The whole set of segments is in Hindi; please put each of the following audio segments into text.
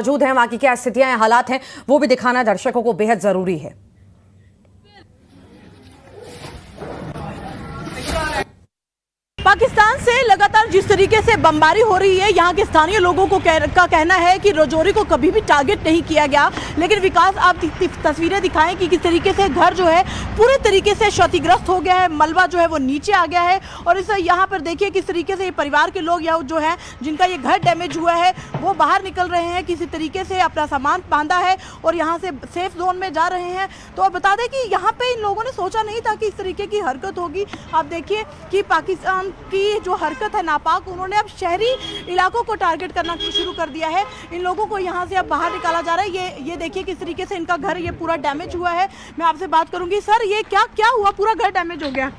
मौजूद है, वहां की क्या स्थितियां हालात हैं वो भी दिखाना दर्शकों को बेहद जरूरी है। पाकिस्तान से लगातार जिस तरीके से बमबारी हो रही है, यहाँ के स्थानीय लोगों को का कहना है कि राजौरी को कभी भी टारगेट नहीं किया गया। लेकिन विकास, आप तस्वीरें दिखाएं कि किस तरीके से घर जो है पूरे तरीके से क्षतिग्रस्त हो गया है, मलबा जो है वो नीचे आ गया है। और इस यहाँ पर देखिए किस तरीके से ये परिवार के लोग यहाँ जो है जिनका ये घर डैमेज हुआ है वो बाहर निकल रहे हैं, किसी तरीके से अपना सामान बांधा है और यहाँ से सेफ जोन में जा रहे हैं। तो अब बता दें कि यहाँ पे इन लोगों ने सोचा नहीं था कि इस तरीके की हरकत होगी। आप देखिए कि पाकिस्तान की जो हरकत है नापाक, उन्होंने अब शहरी इलाकों को टारगेट करना शुरू कर दिया है। इन लोगों को यहाँ से अब बाहर निकाला जा रहा है। ये देखिए किस तरीके से इनका घर ये पूरा डैमेज हुआ है। मैं आपसे बात करूंगी, सर ये क्या हुआ, पूरा घर डैमेज हो गया?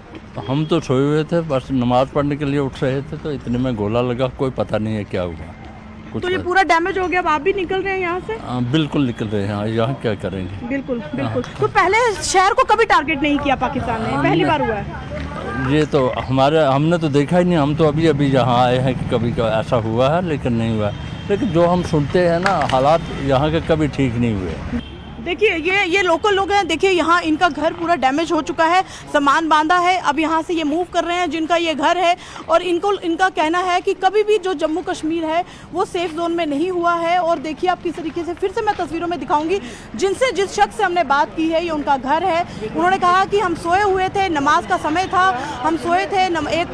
हम तो सोए हुए थे, बस नमाज पढ़ने के लिए उठ रहे थे तो इतने में गोला लगा, कोई पता नहीं है क्या हुआ। तो ये पूरा डैमेज हो गया, अब आप भी निकल रहे हैं यहाँ से? बिल्कुल निकल रहे हैं, यहाँ क्या करेंगे। बिल्कुल। तो पहले शहर को कभी टारगेट नहीं किया पाकिस्तान ने, पहली बार हुआ है ये तो हमने तो देखा ही नहीं। हम तो अभी यहाँ आए हैं कि कभी ऐसा हुआ है, लेकिन नहीं हुआ। लेकिन जो हम सुनते हैं ना, हालात यहाँ के कभी ठीक नहीं हुए। देखिए ये लोकल लोग हैं, देखिए यहाँ इनका घर पूरा डैमेज हो चुका है, सामान बांधा है, अब यहाँ से ये मूव कर रहे हैं जिनका ये घर है। और इनका कहना है कि कभी भी जो जम्मू कश्मीर है वो सेफ जोन में नहीं हुआ है। और देखिए आप किस तरीके से, फिर से मैं तस्वीरों में दिखाऊंगी, जिस शख्स से हमने बात की है ये उनका घर है। उन्होंने कहा कि हम सोए हुए थे, नमाज का समय था, हम सोए थे,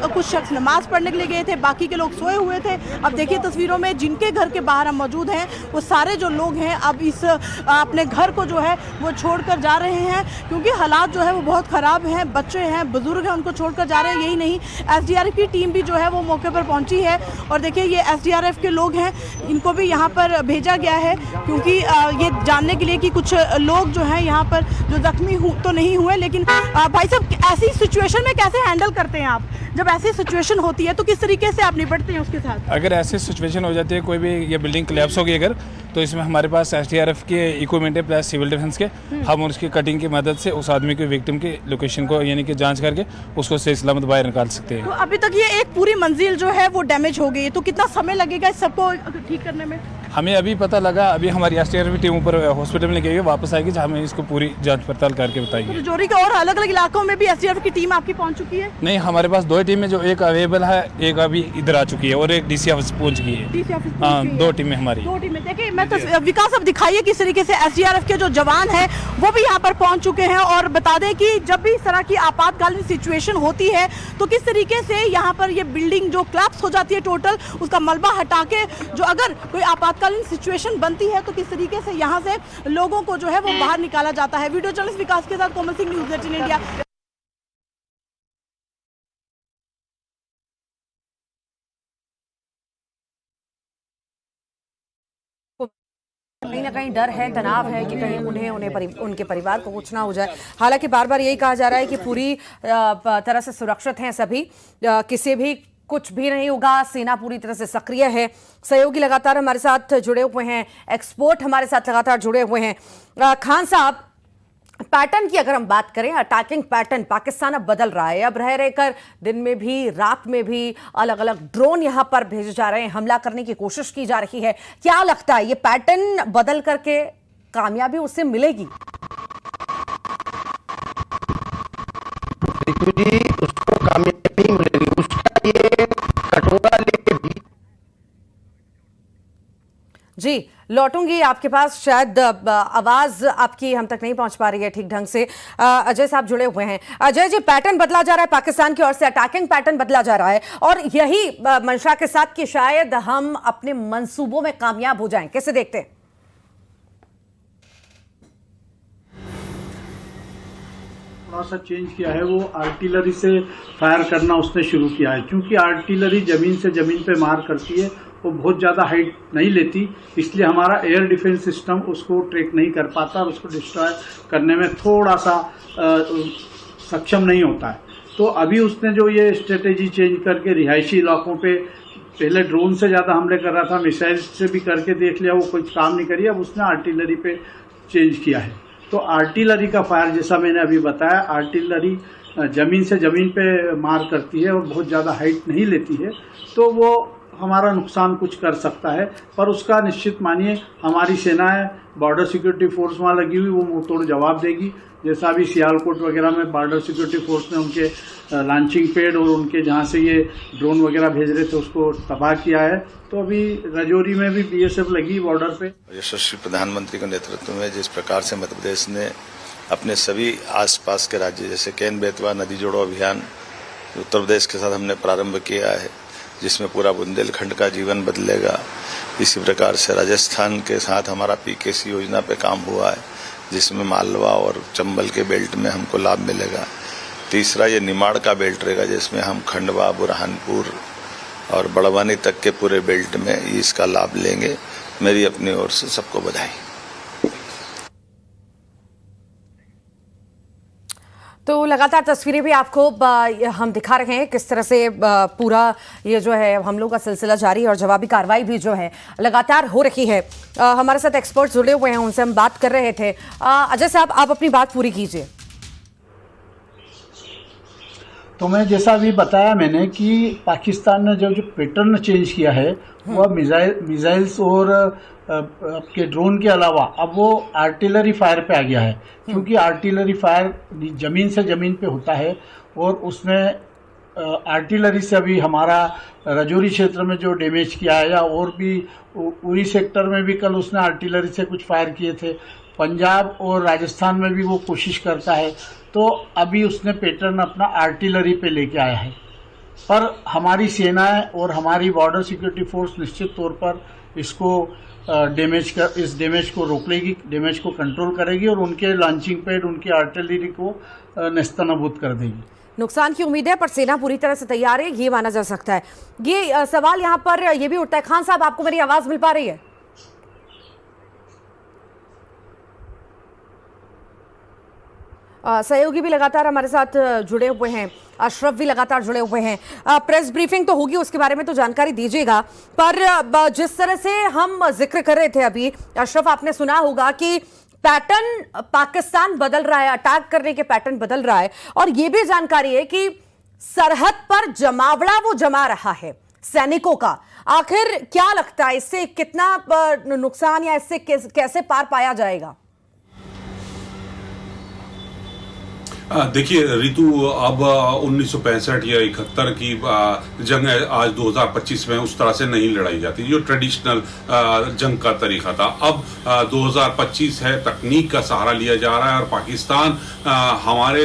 कुछ शख्स नमाज पढ़ने के लिए गए थे, बाकी के लोग सोए हुए थे। अब देखिए तस्वीरों में जिनके घर के बाहर हम मौजूद हैं वो सारे जो लोग हैं अब इस अपने घर को जो है वो छोड़कर जा रहे हैं, क्योंकि हालात जो है वो बहुत ख़राब हैं। बच्चे हैं, बुजुर्ग हैं, उनको छोड़कर जा रहे हैं। यही नहीं, एसडीआरएफ की टीम भी जो है वो मौके पर पहुंची है। और देखिए ये एसडीआरएफ के लोग हैं, इनको भी यहाँ पर भेजा गया है, क्योंकि ये जानने के लिए कि कुछ लोग जो हैं यहाँ पर जो जख्मी तो नहीं हुए। लेकिन भाई साहब, ऐसी सिचुएशन में कैसे हैंडल करते हैं आप? जब ऐसी सिचुएशन होती है तो किस तरीके से आप निपटते हैं उसके साथ? अगर ऐसी सिचुएशन हो जाती है, कोई भी ये बिल्डिंग कोलैप्स होगी अगर, तो इसमें हमारे पास एसडीआरएफ के इक्विपमेंट है प्लस सिविल डिफेंस के। हम उसकी कटिंग की मदद से उस आदमी के विक्टिम की लोकेशन को यानी कि जांच करके उसको सही सलामत बाहर निकाल सकते हैं। तो अभी तक ये एक पूरी मंजिल जो है वो डैमेज हो गई है, तो कितना समय लगेगा इस सबको ठीक करने में? हमें अभी पता लगा, अभी हमारी एसडीआरएफ की टीम ऊपर हॉस्पिटल में लेके गई, वापस आएगी जहाँ हमें इसको पूरी जांच पड़ताल करके बताएगी। तो राजौरी के और अलग अलग इलाकों में भी एसडीआरएफ की टीम आपकी पहुंच चुकी है? नहीं, हमारे पास 2 टीमें, जो एक अवेलेबल है, एक अभी इधर आ चुकी है और एक डीसी ऑफिस पहुंच गई है। हाँ, 2 टीमें हमारी। 2 टीमें। देखिए मैं तो विकास, अब दिखाइए किस तरीके से एसडीआरएफ के जो जवान हैं वो भी यहाँ पर पहुंच चुके हैं। और बता दें कि जब भी इस तरह की आपातकालीन सिचुएशन होती है तो किस तरीके से यहाँ पर ये बिल्डिंग जो कोलैप्स हो जाती है टोटल, उसका मलबा हटा के जो अगर कोई आपातकालीन सिचुएशन बनती है तो किस तरीके से यहाँ से लोगों को जो है वो बाहर निकाला जाता है। वीडियो जर्नलिस्ट विकास के साथ कोमल सिंह, न्यूज़ 18 इंडिया। कहीं ना कहीं डर है, तनाव है कि कहीं उनके परिवार को कुछ ना हो जाए। हालांकि बार बार यही कहा जा रहा है कि पूरी तरह से सुरक्षित हैं सभी, किसी भी कुछ भी नहीं होगा। सेना पूरी तरह से सक्रिय है, सहयोगी लगातार हमारे साथ जुड़े हुए हैं, एक्सपर्ट हमारे साथ लगातार जुड़े हुए हैं। खान साहब, पैटर्न की अगर हम बात करें, अटैकिंग पैटर्न पाकिस्तान अब बदल रहा है। अब रह रहकर दिन में भी रात में भी अलग अलग ड्रोन यहां पर भेजे जा रहे हैं, हमला करने की कोशिश की जा रही है। क्या लगता है ये पैटर्न बदल करके कामयाबी उससे मिलेगी? उसको कामयाबी मिलेगी, उसका ये कटोरा लेके भी। जी, लौटूंगी आपके पास। शायद आवाज आपकी हम तक नहीं पहुंच पा रही है ठीक ढंग से। अजय साहब जुड़े हुए हैं। अजय जी, पैटर्न बदला जा रहा है पाकिस्तान की ओर से, अटैकिंग पैटर्न बदला जा रहा है और यही मंशा के साथ कि शायद हम अपने मंसूबों में कामयाब हो जाएं, कैसे देखते हैं? थोड़ा सा चेंज किया है, वो आर्टिलरी से फायर करना उसने शुरू किया है। क्योंकि आर्टिलरी जमीन से जमीन पे मार करती है, वो बहुत ज़्यादा हाइट नहीं लेती, इसलिए हमारा एयर डिफेंस सिस्टम उसको ट्रैक नहीं कर पाता और उसको डिस्ट्रॉय करने में थोड़ा सा सक्षम नहीं होता है। तो अभी उसने जो ये स्ट्रेटेजी चेंज करके रिहायशी इलाकों पे पहले ड्रोन से ज़्यादा हमले कर रहा था, मिसाइल से भी करके देख लिया, वो कुछ काम नहीं करी। अब उसने आर्टिलरी पे चेंज किया है। तो आर्टिलरी का फायर, जैसा मैंने अभी बताया, आर्टिलरी जमीन से जमीन पे मार करती है और बहुत ज़्यादा हाइट नहीं लेती है, तो वो हमारा नुकसान कुछ कर सकता है, पर उसका निश्चित मानिए हमारी सेनाएं, बॉर्डर सिक्योरिटी फोर्स वहाँ लगी हुई, वो मुंह तोड़ जवाब देगी। जैसा अभी सियालकोट वगैरह में बॉर्डर सिक्योरिटी फोर्स ने उनके लॉन्चिंग पैड और उनके जहाँ से ये ड्रोन वगैरह भेज रहे थे उसको तबाह किया है, तो अभी राजौरी में भी बीएसएफ लगी बॉर्डर पे। यशस्वी प्रधानमंत्री के नेतृत्व में जिस प्रकार से मध्य प्रदेश ने अपने सभी आसपास के राज्य जैसे केन बेतवा नदी जोड़ो अभियान उत्तर प्रदेश के साथ हमने प्रारंभ किया है, जिसमें पूरा बुंदेलखंड का जीवन बदलेगा। इसी प्रकार से राजस्थान के साथ हमारा पीकेसी योजना पे काम हुआ है, जिसमें मालवा और चंबल के बेल्ट में हमको लाभ मिलेगा। तीसरा ये निमाड़ का बेल्ट रहेगा, जिसमें हम खंडवा, बुरहानपुर और बड़वानी तक के पूरे बेल्ट में इसका लाभ लेंगे। मेरी अपनी ओर से सबको बधाई। तो लगातार तस्वीरें भी आपको हम दिखा रहे हैं किस तरह से पूरा ये जो है हमलों का सिलसिला जारी है और जवाबी कार्रवाई भी जो है लगातार हो रही है। हमारे साथ एक्सपर्ट जुड़े हुए हैं, उनसे हम बात कर रहे थे। अजय साहब, आप अपनी बात पूरी कीजिए। तो मैं जैसा अभी बताया मैंने कि पाकिस्तान ने जो पैटर्न चेंज किया है वह मिसाइल्स और आपके ड्रोन के अलावा अब वो आर्टिलरी फायर पे आ गया है, क्योंकि आर्टिलरी फायर जमीन से जमीन पे होता है और उसमें आर्टिलरी से अभी हमारा राजौरी क्षेत्र में जो डैमेज किया है, या और भी उरी सेक्टर में भी कल उसने आर्टिलरी से कुछ फायर किए थे, पंजाब और राजस्थान में भी वो कोशिश करता है। तो अभी उसने पैटर्न अपना आर्टिलरी पे लेके आया है, पर हमारी सेनाएं और हमारी बॉर्डर सिक्योरिटी फोर्स निश्चित तौर पर इसको इस डैमेज को रोक लेगी, डैमेज को कंट्रोल करेगी और उनके लॉन्चिंग पैड, उनकी आर्टिलरी को नेस्तनाबूद कर देगी। नुकसान की उम्मीद है, पर सेना पूरी तरह से तैयार है, ये माना जा सकता है। ये सवाल यहाँ पर ये भी उठता है, खान साहब आपको मेरी आवाज मिल पा रही है? सहयोगी भी लगातार हमारे साथ जुड़े हुए हैं, अशरफ भी लगातार जुड़े हुए हैं। प्रेस ब्रीफिंग तो होगी, उसके बारे में तो जानकारी दीजिएगा, पर जिस तरह से हम जिक्र कर रहे थे अभी, अशरफ आपने सुना होगा कि पैटर्न पाकिस्तान बदल रहा है, अटैक करने के पैटर्न बदल रहा है, और यह भी जानकारी है कि सरहद पर जमावड़ा वो जमा रहा है सैनिकों का। आखिर क्या लगता है, इससे कितना नुकसान या इससे कैसे पार पाया जाएगा? देखिए रितु, अब 1965 या 71 की जंग आज 2025 में उस तरह से नहीं लड़ाई जाती जो ट्रेडिशनल जंग का तरीका था। अब 2025 है, तकनीक का सहारा लिया जा रहा है और पाकिस्तान हमारे